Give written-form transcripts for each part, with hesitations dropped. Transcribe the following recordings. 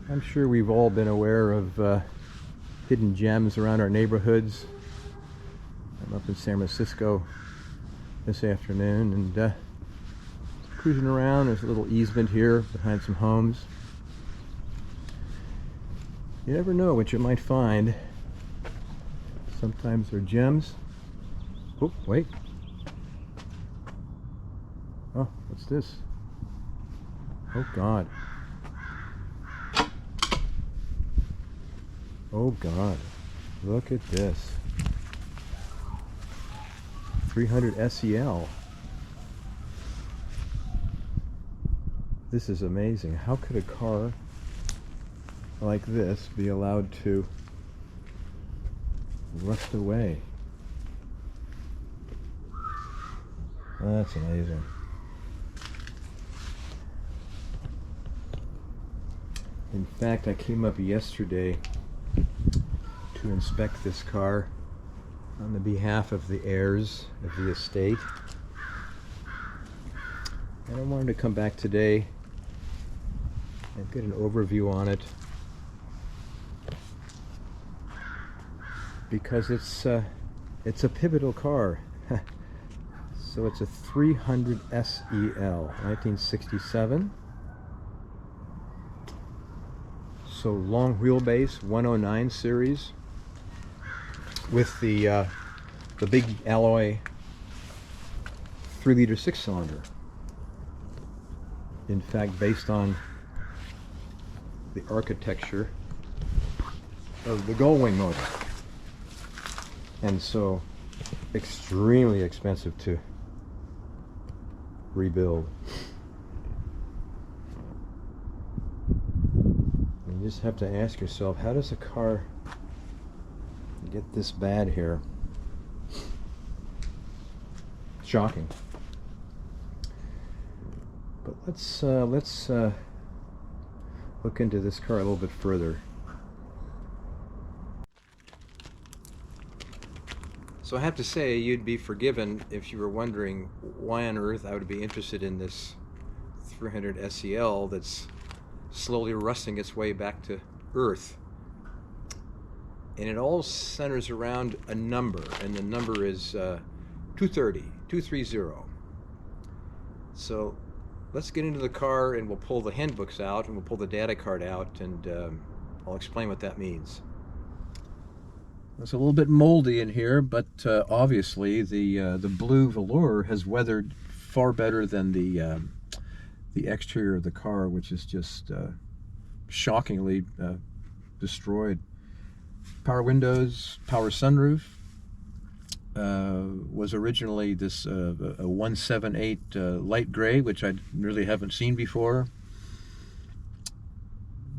I'm sure we've all been aware of hidden gems around our neighborhoods. I'm up in San Francisco this afternoon and cruising around. There's a little easement here behind some homes. You never know what you might find. Sometimes they're gems. Oh, wait. Oh, what's this? Oh, God. Oh, God. Look at this. 300 SEL. This is amazing. How could a car like this be allowed to rust away? Oh, that's amazing. In fact, I came up yesterday to inspect this car on the behalf of the heirs of the estate. And I wanted to come back today and get an overview on it because it's a pivotal car. So it's a 300 SEL, 1967. So long wheelbase, 109 series, with the big alloy 3-liter 6-cylinder. In fact, based on the architecture of the Gullwing motor, and so extremely expensive to rebuild. You just have to ask yourself, how does a car get this bad here? Shocking. But let's look into this car a little bit further. So I have to say, you'd be forgiven if you were wondering why on earth I would be interested in this 300 SEL that's slowly rusting its way back to Earth. And it all centers around a number, and the number is 230. So let's get into the car and we'll pull the handbooks out and we'll pull the data card out, and I'll explain what that means. It's a little bit moldy in here, but obviously the blue velour has weathered far better than the exterior of the car, which is just shockingly destroyed. Power windows, power sunroof. Was originally this a 178 light gray, which I really haven't seen before.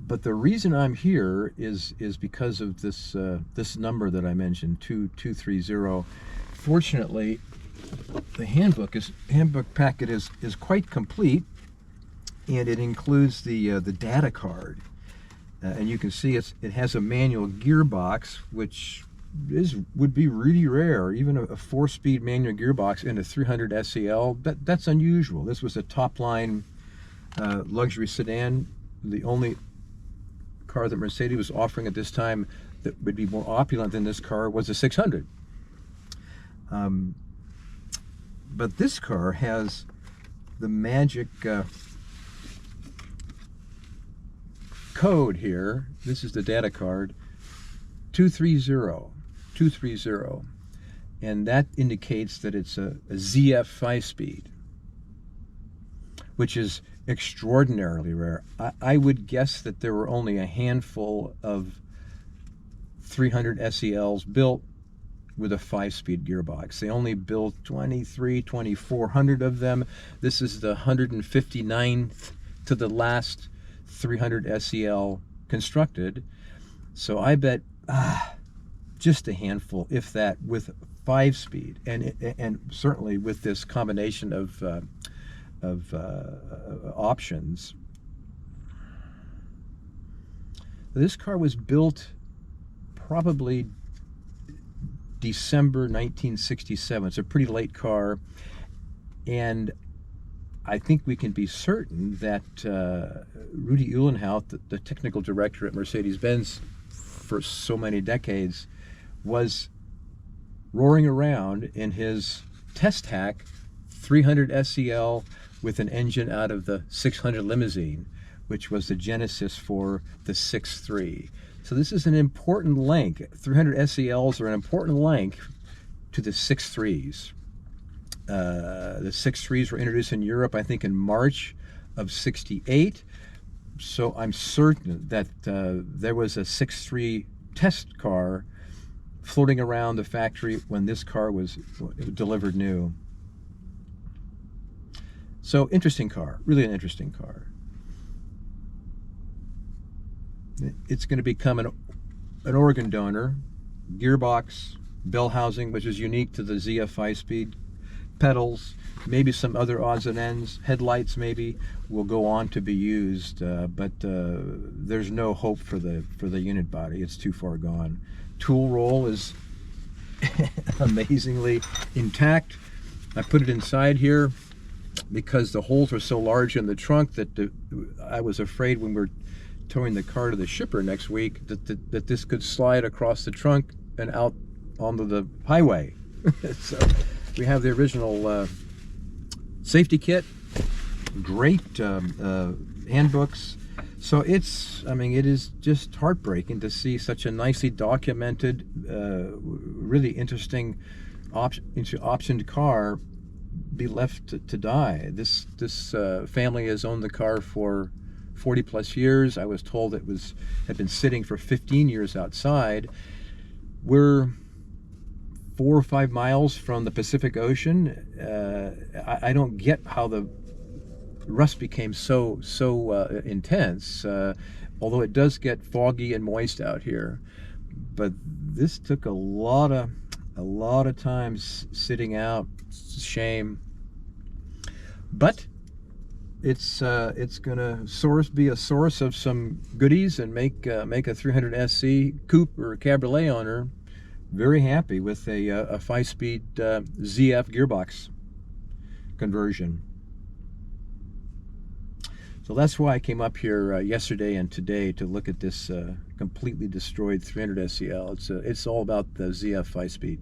But the reason I'm here is because of this this number that I mentioned, 230. Fortunately, the handbook packet is quite complete, and it includes the data card, and you can see it has a manual gearbox, which would be really rare. Even a 4-speed manual gearbox in a 300 SEL, that's unusual. This was a top-line luxury sedan. The only car that Mercedes was offering at this time that would be more opulent than this car was a 600. But this car has the magic code here. This is the data card, 230, and that indicates that it's a ZF 5-speed, which is extraordinarily rare. I would guess that there were only a handful of 300 SELs built with a 5-speed gearbox. They only built 2,400 of them. This is the 159th to the last 300 SEL constructed. So I bet just a handful, if that, with 5-speed, and certainly with this combination of options. This car was built probably December 1967. It's a pretty late car, and I think we can be certain that Rudy Uhlenhaut, the technical director at Mercedes-Benz for so many decades, was roaring around in his test hack 300 SEL with an engine out of the 600 limousine, which was the genesis for the 6.3. So this is an important link. 300 SELs are an important link to the 6.3s. The 6.3s were introduced in Europe, I think, in March of '68. So I'm certain that there was a 6.3 test car floating around the factory when this car was delivered new. So interesting car, really an interesting car. It's going to become an organ donor, gearbox, bell housing, which is unique to the ZF 5-speed, pedals, maybe some other odds and ends, headlights maybe will go on to be used, but there's no hope for the unit body. It's too far gone. Tool roll is amazingly intact. I put it inside here because the holes are so large in the trunk that I was afraid when we're towing the car to the shipper next week that this could slide across the trunk and out onto the highway. So we have the original safety kit, great handbooks. So I mean, it is just heartbreaking to see such a nicely documented, really interesting optioned car be left to die. This family has owned the car for 40 plus years. I was told it had been sitting for 15 years outside. We're 4 or 5 miles from the Pacific Ocean. I don't get how the rust became so intense, although it does get foggy and moist out here. But this took a lot of time sitting out. It's a shame. But it's gonna be a source of some goodies and make a 300 SC coupe or cabriolet owner very happy with a 5-speed ZF gearbox conversion. So that's why I came up here yesterday and today to look at this completely destroyed 300 SEL. It's all about the ZF 5-speed.